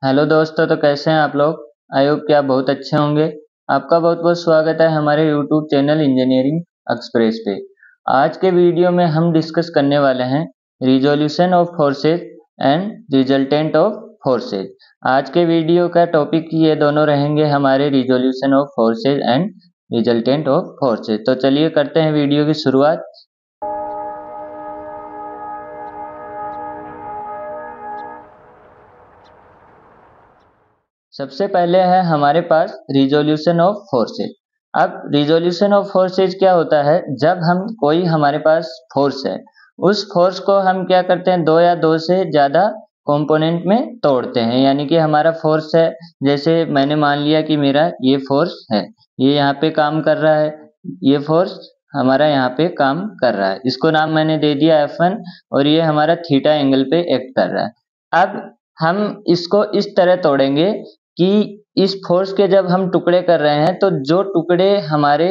Hello दोस्तों, तो कैसे हैं आप लोग। आई होप कि आप बहुत अच्छे होंगे। आपका बहुत बहुत स्वागत है हमारे यूट्यूब चैनल इंजीनियरिंग एक्सप्रेस पे। आज के वीडियो में हम डिस्कस करने वाले हैं resolution of forces and resultant of forces. आज के वीडियो का टॉपिक ये दोनों रहेंगे हमारे resolution of forces and resultant of forces. तो चलिए करते हैं वीडियो की शुरुआत। सबसे पहले है हमारे पास रिजोल्यूशन ऑफ फोर्सेज। अब रिजोल्यूशन ऑफ फोर्सेज क्या होता है, जब हम कोई हमारे पास फोर्स है, उस फोर्स को हम क्या करते हैं, दो या दो से ज्यादा कंपोनेंट में तोड़ते हैं। यानी कि हमारा फोर्स है, जैसे मैंने मान लिया कि मेरा ये फोर्स है, ये यहाँ पे काम कर रहा है, ये फोर्स हमारा यहाँ पे काम कर रहा है, इसको नाम मैंने दे दिया F1 और ये हमारा थीटा एंगल पे एक्ट कर रहा है। अब हम इसको इस तरह तोड़ेंगे कि इस फोर्स के जब हम टुकड़े कर रहे हैं तो जो टुकड़े हमारे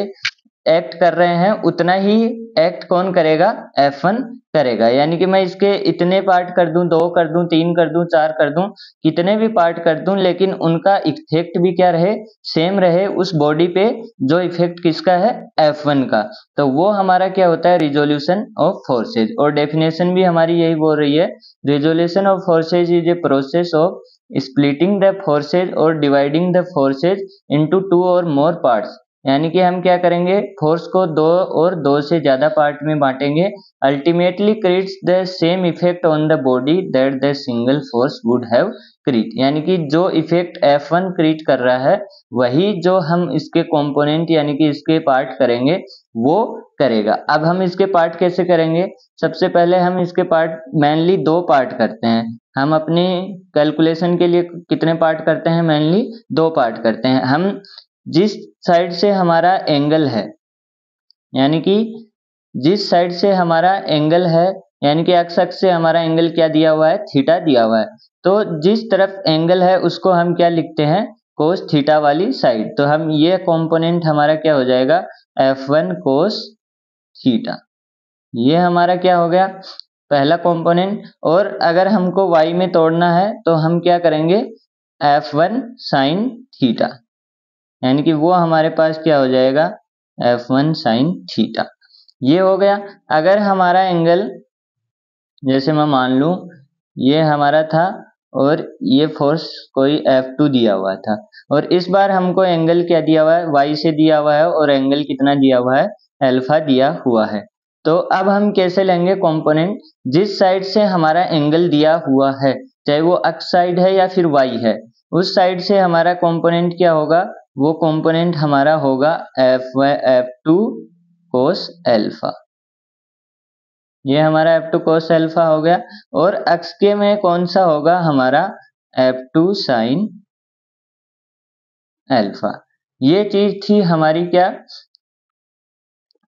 एक्ट कर रहे हैं उतना ही एक्ट कौन करेगा, F1 करेगा। यानी कि मैं इसके इतने पार्ट कर दूं, 2 कर दूं, 3 कर दूं, 4 कर दूं, कितने भी पार्ट कर दूं, लेकिन उनका इफेक्ट भी क्या रहे, सेम रहे उस बॉडी पे। जो इफेक्ट किसका है, F1 का। तो वो हमारा क्या होता है, रिजोल्यूशन ऑफ फोर्सेज। और डेफिनेशन भी हमारी यही बोल रही है, resolution of forces is a process of splitting the forces or dividing the forces into two or more parts। यानी कि हम क्या करेंगे, फोर्स को दो और दो से ज्यादा पार्ट में बांटेंगे। Ultimately creates the same effect on the body that the single force would have create. यानी कि जो इफेक्ट F1 क्रिएट कर रहा है वही जो हम इसके कंपोनेंट यानी कि इसके पार्ट करेंगे वो करेगा। अब हम इसके पार्ट कैसे करेंगे, सबसे पहले हम इसके पार्ट मेनली दो पार्ट करते हैं। हम अपनी कैलकुलेशन के लिए कितने पार्ट करते हैं, मेनली दो पार्ट करते हैं। हम जिस साइड से हमारा एंगल है, यानी कि जिस साइड से हमारा एंगल है, यानी कि एक्स अक्ष से हमारा एंगल क्या दिया हुआ है, थीटा दिया हुआ है। तो जिस तरफ एंगल है उसको हम क्या लिखते हैं, कोस थीटा वाली साइड। तो हम ये कंपोनेंट हमारा क्या हो जाएगा, F1 कोस थीटा। ये हमारा क्या हो गया, पहला कंपोनेंट। और अगर हमको y में तोड़ना है तो हम क्या करेंगे, F1 साइन थीटा। यानी कि वो हमारे पास क्या हो जाएगा, F1 साइन थीटा। ये हो गया। अगर हमारा एंगल, जैसे मैं मान लूं ये हमारा था और ये फोर्स कोई F2 दिया हुआ था, और इस बार हमको एंगल क्या दिया हुआ है, y से दिया हुआ है, और एंगल कितना दिया हुआ है, अल्फा दिया हुआ है। तो अब हम कैसे लेंगे कंपोनेंट, जिस साइड से हमारा एंगल दिया हुआ है, चाहे वो x साइड है या फिर y है, उस साइड से हमारा कंपोनेंट क्या होगा, वो कंपोनेंट हमारा होगा F2 कोस अल्फा। ये हमारा F2 कोस अल्फा हो गया। और x के में कौन सा होगा हमारा, F2 साइन अल्फा। ये चीज थी हमारी क्या,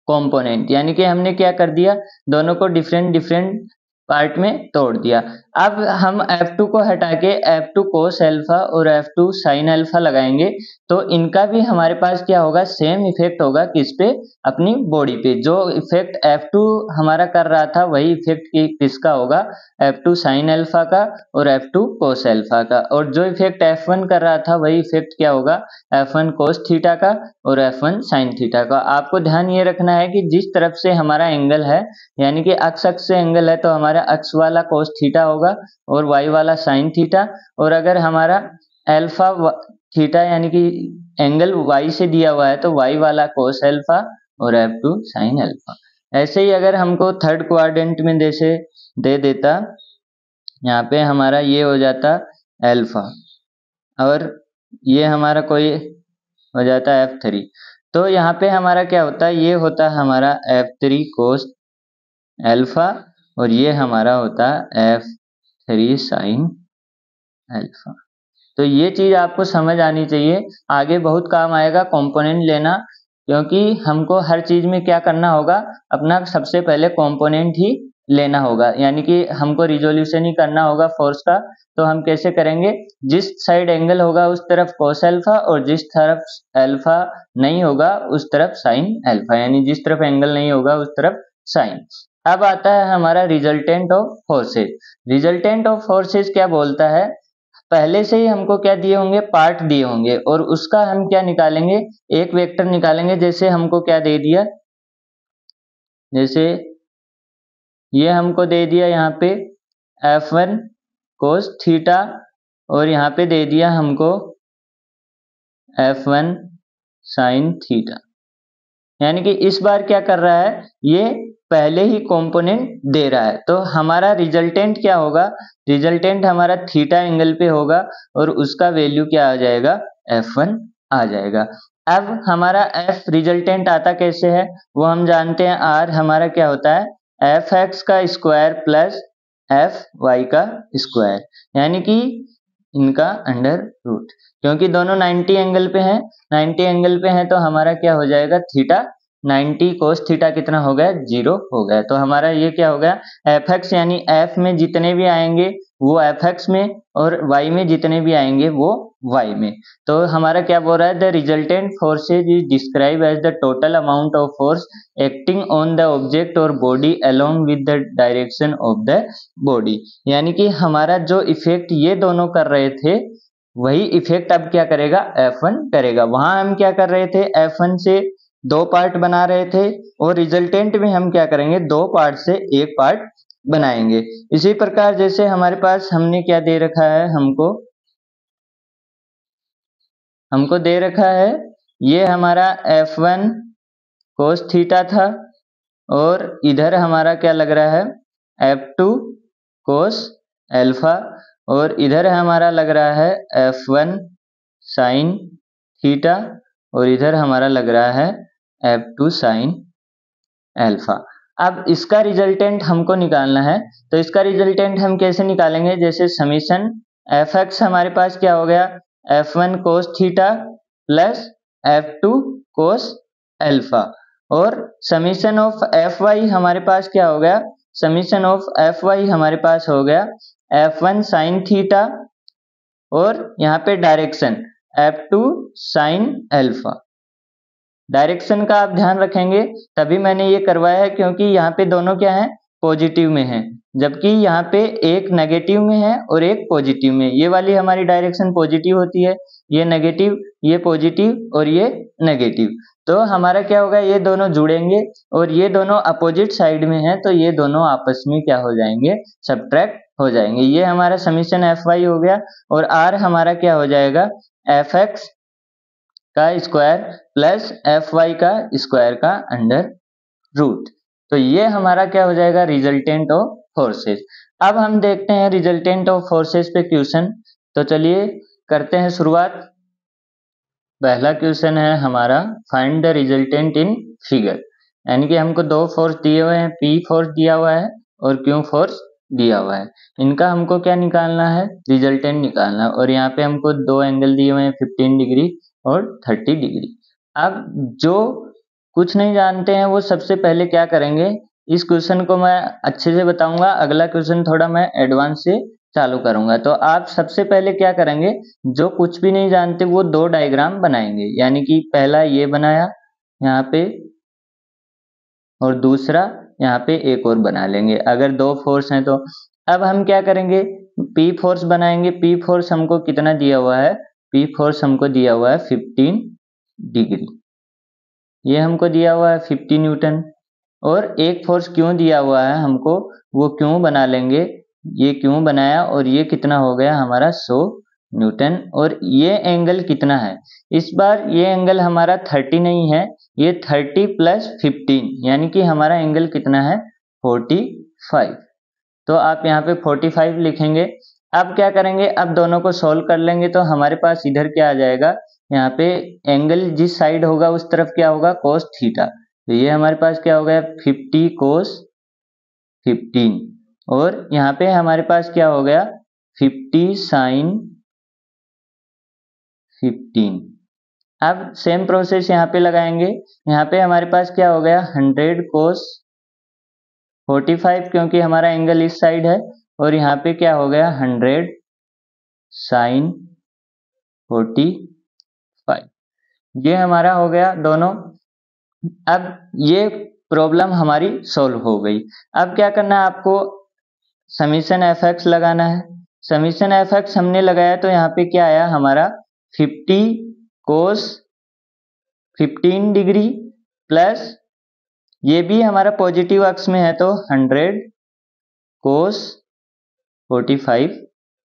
कंपोनेंट। यानी कि हमने क्या कर दिया, दोनों को डिफरेंट डिफरेंट पार्ट में तोड़ दिया। अब हम F2 को हटा के F2 कोस अल्फा और F2 साइन अल्फा लगाएंगे, तो इनका भी हमारे पास क्या होगा, सेम इफेक्ट होगा, किस पे, अपनी बॉडी पे। जो इफेक्ट F2 हमारा कर रहा था वही इफेक्ट किसका होगा, F2 साइन अल्फा का और F2 कोस अल्फा का। और जो इफेक्ट F1 कर रहा था वही इफेक्ट क्या होगा, F1 कोस थीटा का और F1 साइन थीटा का। आपको ध्यान ये रखना है कि जिस तरफ से हमारा एंगल है, यानी कि x अक्ष से एंगल है, तो हमारा x वाला कोस थीटा होगा और y वाला साइन थीटा। और अगर हमारा अल्फा थीटा यानी कि एंगल y से दिया हुआ है, तो y वाला कोस अल्फा और F2 साइन अल्फा। ऐसे ही अगर हमको थर्ड क्वाड्रेंट में जैसे दे देता, यहाँ पे हमारा ये हो जाता अल्फा और ये हमारा कोई हो जाता है F3। तो यहाँ पे हमारा क्या होता है, ये होता है हमारा F3 कोस अल्फा और ये हमारा होता है F3 साइन अल्फा। तो ये चीज आपको समझ आनी चाहिए, आगे बहुत काम आएगा कंपोनेंट लेना, क्योंकि हमको हर चीज में क्या करना होगा, अपना सबसे पहले कंपोनेंट ही लेना होगा। यानी कि हमको रिजोल्यूशन ही करना होगा फोर्स का। तो हम कैसे करेंगे, जिस साइड एंगल होगा उस तरफ कोस अल्फा और जिस तरफ अल्फा नहीं होगा उस तरफ साइन अल्फा, यानी जिस तरफ एंगल नहीं होगा उस तरफ साइन। अब आता है हमारा resultant of forces. Resultant of forces क्या बोलता है, पहले से ही हमको क्या दिए होंगे, पार्ट दिए होंगे, और उसका हम क्या निकालेंगे, एक वेक्टर निकालेंगे। जैसे हमको क्या दे दिया, जैसे ये हमको दे दिया यहाँ पे F1 cos थीटा, और यहाँ पे दे दिया हमको F1 sin थीटा। यानी कि इस बार क्या कर रहा है, ये पहले ही कंपोनेंट दे रहा है, तो हमारा रिजल्टेंट क्या होगा, रिजल्टेंट हमारा थीटा एंगल पे होगा, और उसका वैल्यू क्या आ जाएगा, F1 आ जाएगा। अब हमारा F रिजल्टेंट आता कैसे है, वो हम जानते हैं, R हमारा क्या होता है, Fx का स्क्वायर प्लस Fy का स्क्वायर, यानी कि इनका अंडर रूट, क्योंकि दोनों 90 एंगल पे हैं, 90 एंगल पे हैं, तो हमारा क्या हो जाएगा, थीटा 90 कोस थीटा कितना हो गया, 0 हो गया। तो हमारा ये क्या हो गया, Fx यानी F में जितने भी आएंगे वो Fx में, और Y में जितने भी आएंगे वो Y में। तो हमारा क्या बोल रहा है, the resultant forces is describe as the total amount of force acting on the object और body along with the direction of the body. यानी कि हमारा जो इफेक्ट ये दोनों कर रहे थे, वही इफेक्ट अब क्या करेगा, F1 करेगा। वहां हम क्या कर रहे थे, F1 से दो पार्ट बना रहे थे, और रिजल्टेंट में हम क्या करेंगे, दो पार्ट से एक पार्ट बनाएंगे। इसी प्रकार जैसे हमारे पास हमने क्या दे रखा है, हमको दे रखा है, ये हमारा F1 cos थीटा था, और इधर हमारा क्या लग रहा है, F2 cos अल्फा, और इधर हमारा लग रहा है F1 sin थीटा, और इधर हमारा लग रहा है F2 sin अल्फा। अब इसका रिजल्टेंट हमको निकालना है, तो इसका रिजल्टेंट हम कैसे निकालेंगे, जैसे समीशन Fx हमारे पास क्या हो गया, F1 cos theta plus F2 cos alpha, और समीशन ऑफ Fy हमारे पास क्या हो गया, समीशन ऑफ Fy हमारे पास हो गया F1 sin थीटा, और यहाँ पे direction F2 sin alpha. Direction का आप ध्यान रखेंगे, तभी मैंने ये करवाया है, क्योंकि यहाँ पे दोनों क्या है, पॉजिटिव में है, जबकि यहाँ पे एक नेगेटिव में है और एक पॉजिटिव में। ये वाली हमारी डायरेक्शन पॉजिटिव होती है, ये नेगेटिव, ये पॉजिटिव और ये नेगेटिव। तो हमारा क्या होगा, ये दोनों जुड़ेंगे, और ये दोनों अपोजिट साइड में है, तो ये दोनों आपस में क्या हो जाएंगे, सब्ट्रैक्ट हो जाएंगे। ये हमारा समीशन Fy हो गया, और R हमारा क्या हो जाएगा, Fx का स्क्वायर प्लस Fy का स्क्वायर का अंडर रूट। तो ये हमारा क्या हो जाएगा, रिजल्टेंट ऑफ फोर्सेस। अब हम देखते हैं रिजल्टेंट ऑफ फोर्सेस पे क्वेश्चन। तो चलिए करते हैं शुरुआत। पहला क्वेश्चन है हमारा, find the resultant in figure. यानी कि हमको दो फोर्स दिए हुए हैं, P फोर्स दिया हुआ है और Q फोर्स दिया हुआ है। इनका हमको क्या निकालना है, रिजल्टेंट निकालना है। और यहाँ पे हमको दो एंगल दिए हुए हैं, 15 डिग्री और 30 डिग्री। अब जो कुछ नहीं जानते हैं वो सबसे पहले क्या करेंगे, इस क्वेश्चन को मैं अच्छे से बताऊंगा, अगला क्वेश्चन थोड़ा मैं एडवांस से चालू करूंगा। तो आप सबसे पहले क्या करेंगे, जो कुछ भी नहीं जानते वो दो डायग्राम बनाएंगे। यानी कि पहला ये बनाया यहाँ पे, और दूसरा यहाँ पे एक और बना लेंगे, अगर दो फोर्स हैं तो। अब हम क्या करेंगे, P फोर्स बनाएंगे। P फोर्स हमको कितना दिया हुआ है, P फोर्स हमको दिया हुआ है 15 डिग्री, ये हमको दिया हुआ है 50 न्यूटन। और एक फोर्स क्यों दिया हुआ है हमको, वो क्यों बना लेंगे, ये क्यों बनाया, और ये कितना हो गया हमारा 100 न्यूटन। और ये एंगल कितना है, इस बार ये एंगल हमारा 30 नहीं है, ये 30 प्लस 15, यानी कि हमारा एंगल कितना है 45। तो आप यहाँ पे 45 लिखेंगे। अब क्या करेंगे, अब दोनों को सोल्व कर लेंगे, तो हमारे पास इधर क्या आ जाएगा, यहाँ पे एंगल जिस साइड होगा उस तरफ क्या होगा, कोस थीटा। तो ये हमारे पास क्या हो गया 50 कोस 15, और यहाँ पे हमारे पास क्या हो गया 50 साइन 15। अब सेम प्रोसेस यहाँ पे लगाएंगे। यहाँ पे हमारे पास क्या हो गया 100 कोस 45, क्योंकि हमारा एंगल इस साइड है, और यहाँ पे क्या हो गया 100 साइन 45। ये हमारा हो गया दोनों। अब ये प्रॉब्लम हमारी सॉल्व हो गई। अब क्या करना है आपको, समीशन Fx लगाना है। समीशन एफ एक्स हमने लगाया तो यहाँ पे क्या आया हमारा 50 कोस 15 डिग्री प्लस ये भी हमारा पॉजिटिव अक्ष में है तो 100 कोस 45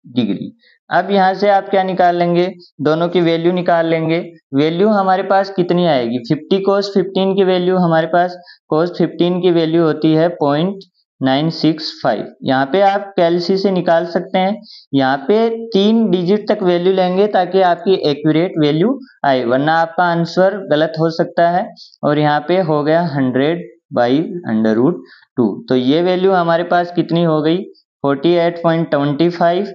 डिग्री। अब यहाँ से आप क्या निकाल लेंगे, दोनों की वैल्यू निकाल लेंगे। वैल्यू हमारे पास कितनी आएगी, 50 कोस 15 की वैल्यू हमारे पास कोस 15 की वैल्यू होती है 0.965। यहाँ पे आप कैलसी से निकाल सकते हैं। यहाँ पे 3 डिजिट तक वैल्यू लेंगे ताकि आपकी एक्यूरेट वैल्यू आए, वरना आपका आंसर गलत हो सकता है। और यहाँ पे हो गया 100/√2। तो ये वैल्यू हमारे पास कितनी हो गई 48.25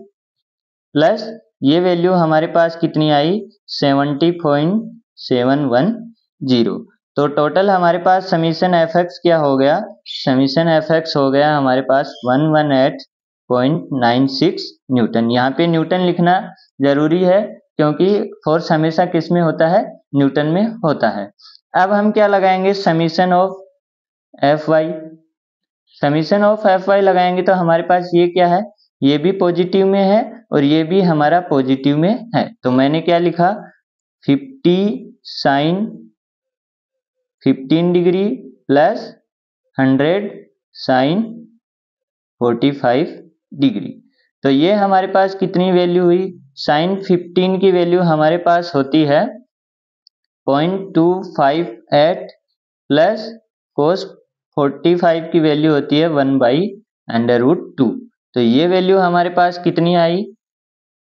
प्लस ये वैल्यू हमारे पास कितनी आई 70.710। तो टोटल हमारे पास समीशन एफ एक्स क्या हो गया, समीशन एफ एक्स हो गया हमारे पास 118.96 न्यूटन। यहाँ पे न्यूटन लिखना जरूरी है क्योंकि फोर्स हमेशा किस में होता है, न्यूटन में होता है। अब हम क्या लगाएंगे, summation of F Y. Summation of F Y लगाएंगे तो हमारे पास ये क्या है, ये भी पॉजिटिव में है और ये भी हमारा पॉजिटिव में है। तो मैंने क्या लिखा 50 sine 15 degree plus 100 sine 45 degree. तो ये हमारे पास कितनी वैल्यू हुई, साइन 15 की वैल्यू हमारे पास होती है 0.258 प्लस कोस 45 की वैल्यू होती है 1/√2। तो ये वैल्यू हमारे पास कितनी आई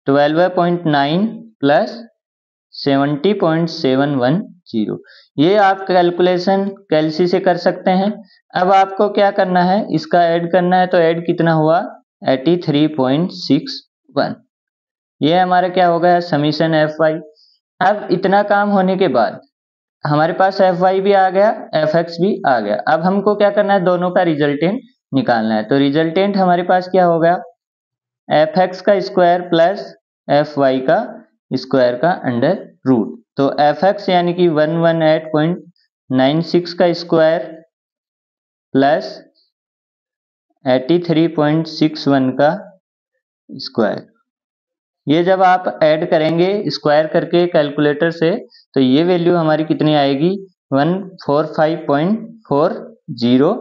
12.9 प्लस 70.710। ये आप कैलकुलेशन कैलसी से कर सकते हैं। अब आपको क्या करना है, इसका ऐड करना है। तो ऐड कितना हुआ 83.61। ये हमारा क्या हो गया समीशन एफ वाई। अब इतना काम होने के बाद हमारे पास एफ वाई भी आ गया, एफ एक्स भी आ गया। अब हमको क्या करना है, दोनों का रिजल्टेंट निकालना है। तो रिजल्टेंट हमारे पास क्या हो गया एफ एक्स का स्क्वायर प्लस एफ वाई का स्क्वायर का अंडर रूट। तो एफ एक्स यानी कि 118.96 का स्क्वायर प्लस 83.61 का स्क्वायर, ये जब आप ऐड करेंगे स्क्वायर करके कैलकुलेटर से तो ये वैल्यू हमारी कितनी आएगी 145.40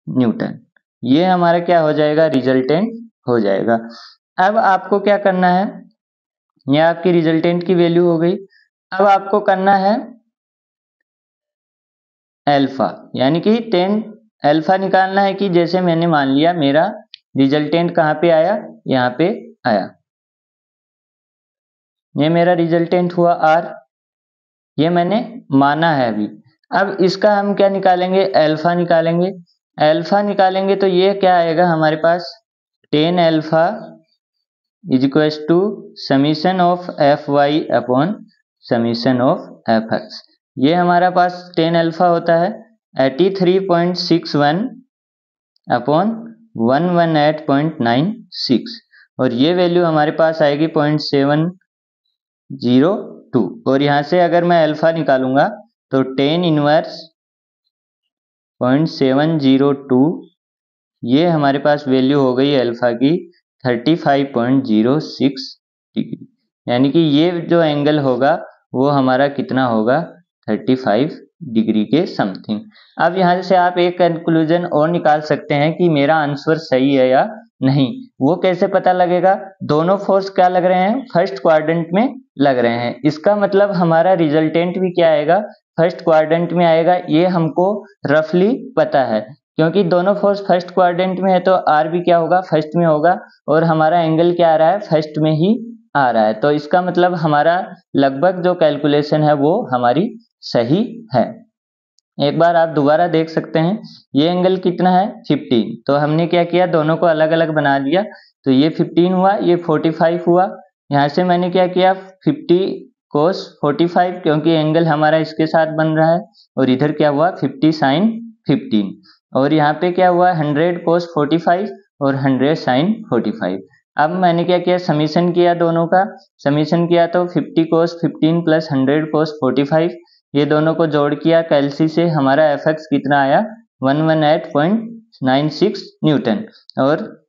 न्यूटन। ये हमारा क्या हो जाएगा, रिजल्टेंट हो जाएगा। अब आपको क्या करना है, ये आपकी रिजल्टेंट की वैल्यू हो गई। अब आपको करना है अल्फा, यानी कि 10 अल्फा निकालना है। कि जैसे मैंने मान लिया मेरा रिजल्टेंट कहाँ पे आया, यहाँ पे आया, ये मेरा रिजल्टेंट हुआ आर, ये मैंने माना है अभी। अब इसका हम क्या निकालेंगे, अल्फा निकालेंगे। अल्फा निकालेंगे तो ये क्या आएगा हमारे पास 10 alpha is equals to summation of F Y upon summation of F X. ये हमारा पास 10 अल्फा होता है 83.61 अपॉन 118.96 और ये वैल्यू हमारे पास आएगी 0.702। और यहाँ से अगर मैं अल्फा निकालूंगा तो 10 इनवर्स 0.702, ये हमारे पास वैल्यू हो गई अल्फा की 35.06 डिग्री। यानी कि ये जो एंगल होगा वो हमारा कितना होगा 35 डिग्री के समथिंग। अब यहाँ से आप एक कंक्लूजन और निकाल सकते हैं कि मेरा आंसर सही है या नहीं। वो कैसे पता लगेगा, दोनों फोर्स क्या लग रहे हैं, फर्स्ट क्वाड्रेंट में लग रहे हैं। इसका मतलब हमारा रिजल्टेंट भी क्या आएगा, फर्स्ट क्वाड्रेंट में आएगा। ये हमको रफली पता है क्योंकि दोनों फोर्स फर्स्ट क्वाड्रेंट में है तो आर भी क्या होगा, फर्स्ट में होगा और हमारा एंगल क्या आ रहा है, फर्स्ट में ही आ रहा है। तो इसका मतलब हमारा लगभग जो कैलकुलेशन है वो हमारी सही है। एक बार आप दोबारा देख सकते हैं, ये एंगल कितना है 15। तो हमने क्या किया, दोनों को अलग अलग बना दिया। तो ये 15 हुआ, ये 45 हुआ। यहाँ से मैंने क्या किया 50 cos 45 क्योंकि एंगल हमारा इसके साथ बन रहा है, और इधर क्या हुआ 50 sin 15। और यहाँ पे क्या हुआ 100 cos 45 और 100 sin 45। अब मैंने क्या किया, समीशन किया, दोनों का समीशन किया तो 50 cos 15 प्लस 100 cos 45, ये दोनों को जोड़ किया कैलसी से, हमारा एफ एक्स कितना आया 118.96 न्यूटन। और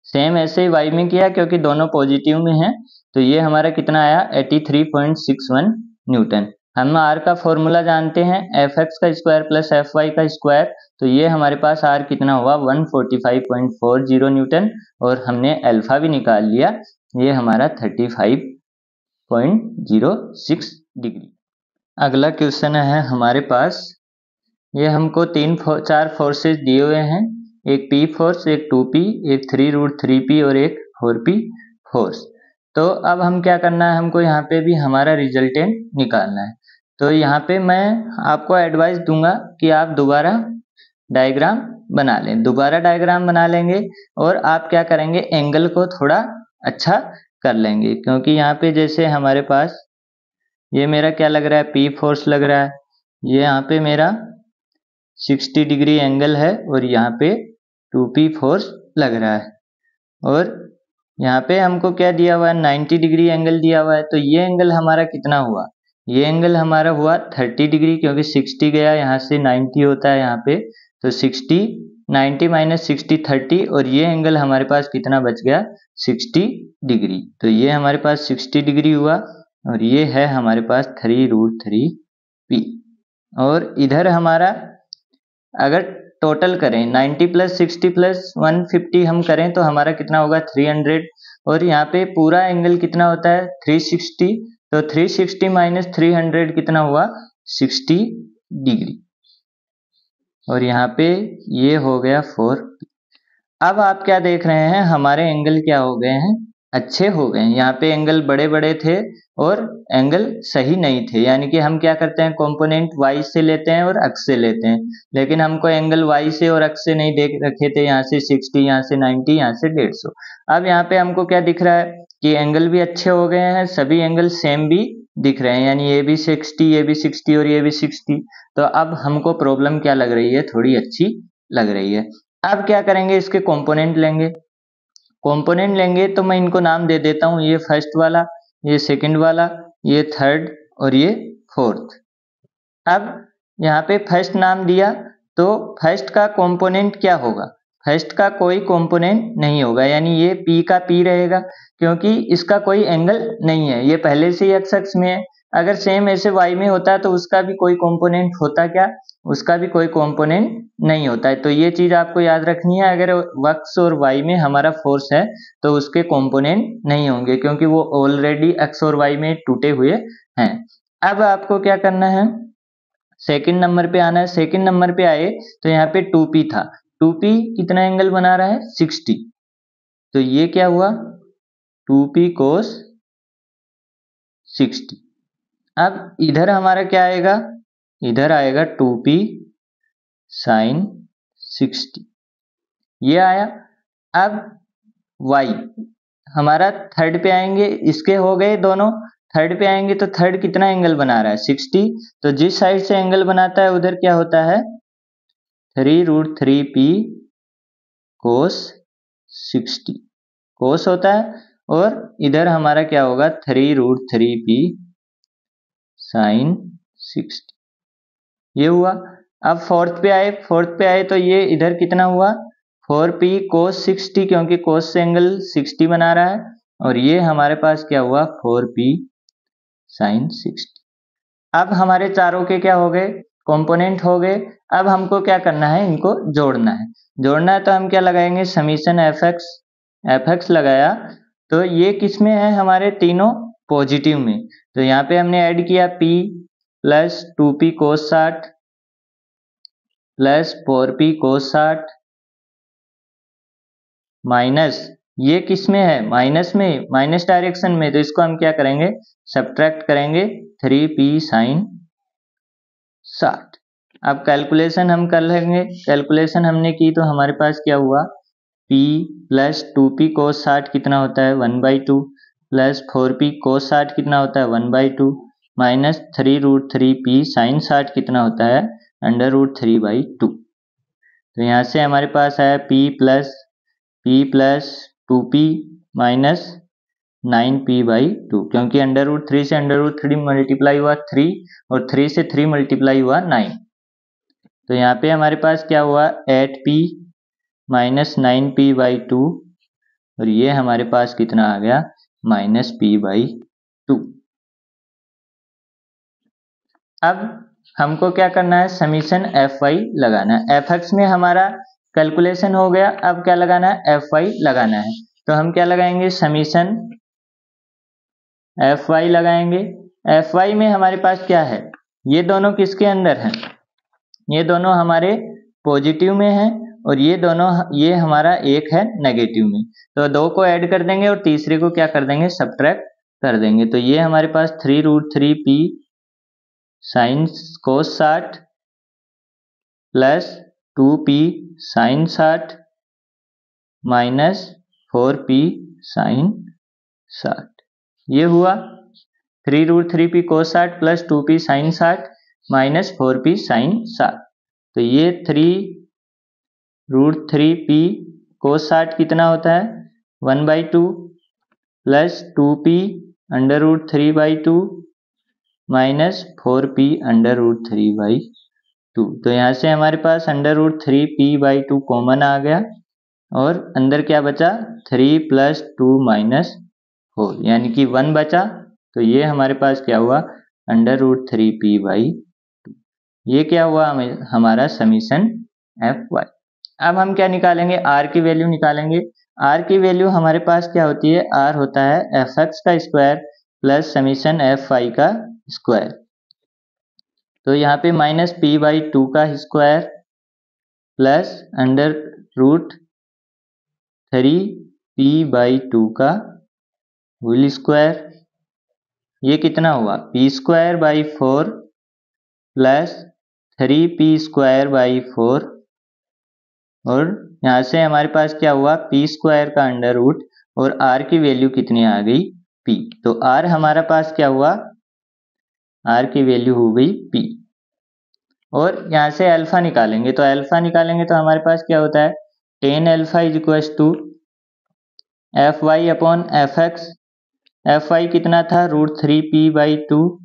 सेम ऐसे ही y में किया क्योंकि दोनों पॉजिटिव में हैं, तो ये हमारा कितना आया 83.61 न्यूटन। हम r का फॉर्मूला जानते हैं fx का स्क्वायर प्लस fy का स्क्वायर, तो ये हमारे पास r कितना हुआ 145.40 न्यूटन, और हमने अल्फा भी निकाल लिया, ये हमारा 35.06 डिग्री। अगला क्वेश्चन है हमारे पास, ये हमको चार फोर्सेस दिए हुए हैं, एक P फोर्स, एक 2P, एक 3√3P और एक 4P फोर्स। तो अब हम क्या करना है, हमको यहाँ पे भी हमारा रिजल्टेंट निकालना है। तो यहाँ पे मैं आपको एडवाइस दूंगा कि आप दोबारा डायग्राम बना लें, दोबारा डायग्राम बना लेंगे और आप क्या करेंगे, एंगल को थोड़ा अच्छा कर लेंगे, क्योंकि यहाँ पे जैसे हमारे पास ये मेरा क्या लग रहा है, P फोर्स लग रहा है, ये यहाँ पे मेरा 60 डिग्री एंगल है और यहाँ पे 2P फोर्स लग रहा है, और यहाँ पे हमको क्या दिया हुआ है, 90 डिग्री एंगल दिया हुआ है। तो ये एंगल हमारा कितना हुआ, ये एंगल हमारा हुआ 30 डिग्री, क्योंकि 60 गया यहाँ से 90 होता है यहाँ पे, तो 60 90 माइनस 60 30, और ये एंगल हमारे पास कितना बच गया 60 डिग्री। तो ये हमारे पास 60 डिग्री हुआ, और ये है हमारे पास 3√3P। और इधर हमारा अगर टोटल करें 90 प्लस 60 प्लस 150 हम करें तो हमारा कितना होगा 300, और यहाँ पे पूरा एंगल कितना होता है 360, तो 360 माइनस 300 कितना हुआ 60 डिग्री, और यहाँ पे ये हो गया 4। अब आप क्या देख रहे हैं, हमारे एंगल क्या हो गए हैं, अच्छे हो गए हैं। यहाँ पे एंगल बड़े बड़े थे और एंगल सही नहीं थे, यानी कि हम क्या करते हैं, कंपोनेंट y से लेते हैं और अक्ष से लेते हैं, लेकिन हमको एंगल y से और अक्ष से नहीं देख रखे थे, यहाँ से 60, यहाँ से 90, यहाँ से 150। अब यहाँ पे हमको क्या दिख रहा है कि एंगल भी अच्छे हो गए हैं, सभी एंगल सेम भी दिख रहे हैं, यानी ये भी 60, ये भी 60 और ये भी 60। तो अब हमको प्रॉब्लम क्या लग रही है, थोड़ी अच्छी लग रही है। अब क्या करेंगे, इसके कंपोनेंट लेंगे, कंपोनेंट लेंगे तो मैं इनको नाम दे देता हूँ, ये फर्स्ट वाला, ये सेकंड वाला, ये थर्ड और ये फोर्थ। अब यहाँ पे फर्स्ट नाम दिया, तो फर्स्ट का कंपोनेंट क्या होगा, फर्स्ट का कोई कंपोनेंट नहीं होगा, यानी ये P का P रहेगा, क्योंकि इसका कोई एंगल नहीं है, ये पहले से ही x अक्ष में है। अगर सेम ऐसे y में होता है तो उसका भी कोई कंपोनेंट होता, क्या उसका भी कोई कंपोनेंट नहीं होता है। तो ये चीज आपको याद रखनी है, अगर x और y में हमारा फोर्स है तो उसके कंपोनेंट नहीं होंगे, क्योंकि वो ऑलरेडी x और y में टूटे हुए हैं। अब आपको क्या करना है, सेकंड नंबर पे आना है। सेकंड नंबर पे आए तो यहाँ पे 2P था, 2P कितना एंगल बना रहा है 60, तो ये क्या हुआ 2P cos 60। अब इधर हमारा क्या आएगा, इधर आएगा 2P sin 60, ये आया। अब y हमारा थर्ड पे आएंगे, इसके हो गए दोनों, थर्ड पे आएंगे तो थर्ड कितना एंगल बना रहा है 60, तो जिस साइड से एंगल बनाता है उधर क्या होता है 3√3P cos 60 cos होता है, और इधर हमारा क्या होगा 3√3P sin 60, ये हुआ। अब फोर्थ पे आए, फोर्थ पे आए तो ये इधर कितना हुआ 4P cos 60, क्योंकि cos से एंगल 60 बना रहा है, और ये हमारे पास क्या हुआ 4P sin 60। अब हमारे चारों के क्या हो गए कंपोनेंट हो गए। अब हमको क्या करना है, इनको जोड़ना है, जोड़ना है तो हम क्या लगाएंगे समीशन fx लगाया, तो ये किस में है हमारे तीनों पॉजिटिव में, तो यहाँ पे हमने ऐड किया P plus 2P cos 60 plus 4P cos 60 minus ये किस में है माइनस में, माइनस डायरेक्शन में, तो इसको हम क्या करेंगे सब्ट्रैक्ट करेंगे 3P sin 60। अब कैलकुलेशन हम कर लेंगे, कैलकुलेशन हमने की तो हमारे पास क्या हुआ P प्लस 2P cos 60 कितना होता है 1/2 प्लस 4P cos 60 कितना होता है 1/2 माइनस 3√3P sin 60 कितना होता है √3/2। तो यहाँ से हमारे पास आया P plus 2P minus 9P/2, क्योंकि √3 से √3 मल्टीप्लाई हुआ 3 और 3 से 3 मल्टीप्लाई हुआ 9, तो यहाँ पे हमारे पास क्या हुआ 8P माइनस 9P/2 और ये हमारे पास कितना आ गया -P/2। अब हमको क्या करना है, समीशन Fy लगाना है। Fx में हमारा कैलकुलेशन हो गया, अब क्या लगाना है, Fy लगाना है। तो हम क्या लगाएंगे, समीशन Fy लगाएंगे। Fy में हमारे पास क्या है, ये दोनों किसके अंदर हैं, ये दोनों हमारे पॉजिटिव में हैं और ये दोनों, ये हमारा एक है नेगेटिव में। तो दो को ऐड कर देंगे और तीसरे को क्या कर देंगे, सब्ट्रैक्ट कर देंगे। तो ये हमारे पास 3√3p sine cos 60 plus 2p sine 60 minus 4p sine 60। ये हुआ 3√3p cos 60 plus 2p sine 60 minus 4p sine 60। तो ये 3√3p कोस 60 कितना होता है, 1/2 प्लस 2p √3/2 माइनस 4p √3/2। तो यहाँ से हमारे पास √3p/2 कॉमन आ गया और अंदर क्या बचा, 3 + 2 - 4 यानी कि 1 बचा। तो ये हमारे पास क्या हुआ, √3p/2। ये क्या हुआ, हमारा समीशन Fy। अब हम क्या निकालेंगे, R की वैल्यू निकालेंगे। R की वैल्यू हमारे पास क्या होती है, R होता है Fx का स्क्वायर प्लस समीशन Fy का स्क्वायर। तो यहाँ पे -P/2 का स्क्वायर प्लस √3p/2 का होल स्क्वायर। ये कितना हुआ, p²/4 प्लस 3p²/4 और यहाँ से हमारे पास क्या हुआ, p² का अंडर रूट और r की वैल्यू कितनी आ गई, p। तो r हमारा पास क्या हुआ, r की वैल्यू हो गई p। और यहाँ से अल्फा निकालेंगे, तो अल्फा निकालेंगे तो हमारे पास क्या होता है, tan अल्फा = Fy/Fx। Fy कितना था, √3p/2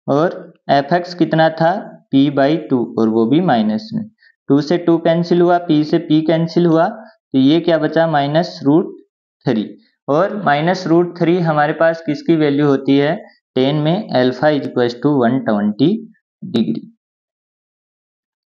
और Fx कितना था, p/2 और वो भी माइनस में। 2 से 2 कैंसिल हुआ, p से p कैंसिल हुआ, तो ये क्या बचा, -√3। और -√3 हमारे पास किसकी वैल्यू होती है, tan में अल्फा = 120 डिग्री।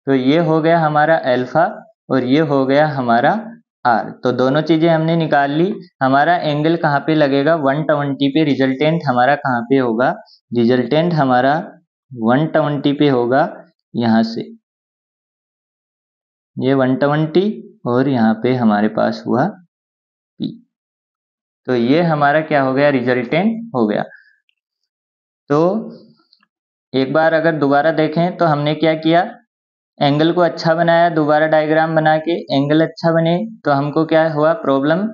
तो ये हो गया हमारा अल्फा और ये हो गया हमारा R। तो दोनों चीजें हमने निकाल ली। हमारा एंगल कहाँ पे लगेगा, 120 पे। रिजल्टेंट हमारा कहाँ पे होगा, रिजल्टेंट हमारा 120 पे होगा। यहाँ से ये 120 और यहाँ पे हमारे पास हुआ P। तो ये हमारा क्या हो गया, रिजल्टेंट हो गया। तो एक बार अगर दोबारा देखें तो हमने क्या किया, एंगल को अच्छा बनाया, दोबारा डायग्राम बना के एंगल अच्छा बने तो हमको क्या हुआ, प्रॉब्लम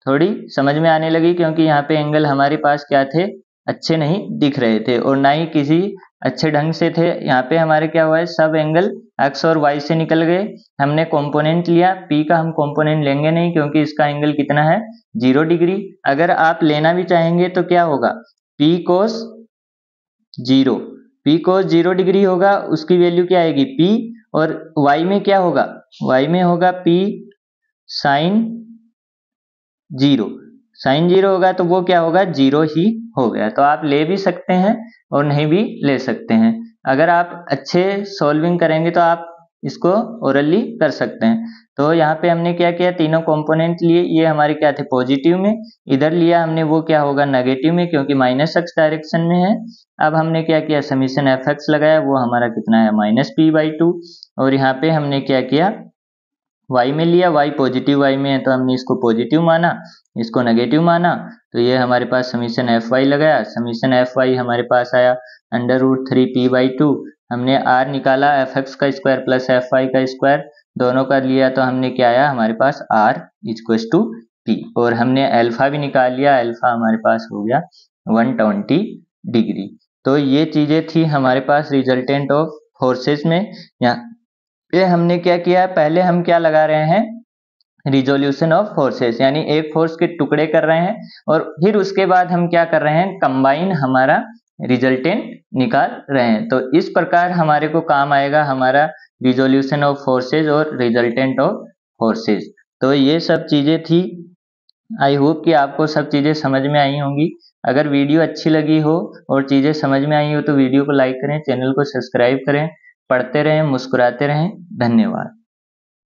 थोड़ी समझ में आने लगी, क्योंकि यहाँ पे एंगल हमारे पास क्या थे, अच्छे नहीं दिख रहे थे और ना ही किसी अच्छे ढंग से थे। यहाँ पे हमारे क्या हुआ है, सब एंगल x और y से निकल गए। हमने कंपोनेंट लिया, p का हम कंपोनेंट लेंगे नहीं क्योंकि इसका एंगल कितना है, 0 डिग्री। अगर आप लेना भी चाहेंगे तो क्या होगा, p cos 0 डिग्री होगा, उसकी वैल्यू क्या आएगी, p। और y में क्या होगा, y में होगा p sin 0 होगा, तो वो क्या होगा, 0 ही हो गया। तो आप ले भी सकते हैं और नहीं भी ले सकते हैं। अगर आप अच्छे सॉल्विंग करेंगे तो आप इसको ओरली कर सकते हैं। तो यहाँ पे हमने क्या किया, तीनों कंपोनेंट लिए, ये हमारे क्या थे, पॉजिटिव में। इधर लिया हमने, वो क्या होगा, नेगेटिव में, क्योंकि -x डायरेक्शन में है। अब हमने क्या किया, समीशन Fx लगाया, वो हमारा कितना है, -P/2। और यहाँ पे हमने क्या किया, y में लिया, y पॉजिटिव y में है तो हमने इसको पॉजिटिव माना, इसको नेगेटिव माना। तो ये हमारे पास समीशन Fy लगाया, समीशन Fy हमारे पास आया √3p/2। हमने r निकाला, Fx का स्क्वायर प्लस Fy का स्क्वायर दोनों का लिया, तो हमने क्या आया, हमारे पास r = p। और हमने अल्फा भी निकाल लिया, अल्फा हमारे पास हो गया 120 डिग्री। तो ये चीजें थी हमारे पास रिजल्टेंट ऑफ फोर्सेस में। यहाँ पे हमने क्या किया, पहले हम क्या लगा रहे हैं, रिजोल्यूशन ऑफ फोर्सेस, यानी एक फोर्स के टुकड़े कर रहे हैं और फिर उसके बाद हम क्या कर रहे हैं, कंबाइन हमारा रिजल्टेंट निकाल रहे हैं। तो इस प्रकार हमारे को काम आएगा हमारा रिजोल्यूशन ऑफ फोर्सेस और रिजल्टेंट ऑफ फोर्सेस। तो ये सब चीजें थी आई होप कि आपको सब चीज़ें समझ में आई होंगी। अगर वीडियो अच्छी लगी हो और चीज़ें समझ में आई हो तो वीडियो को लाइक करें, चैनल को सब्सक्राइब करें, पढ़ते रहें, मुस्कुराते रहें। धन्यवाद।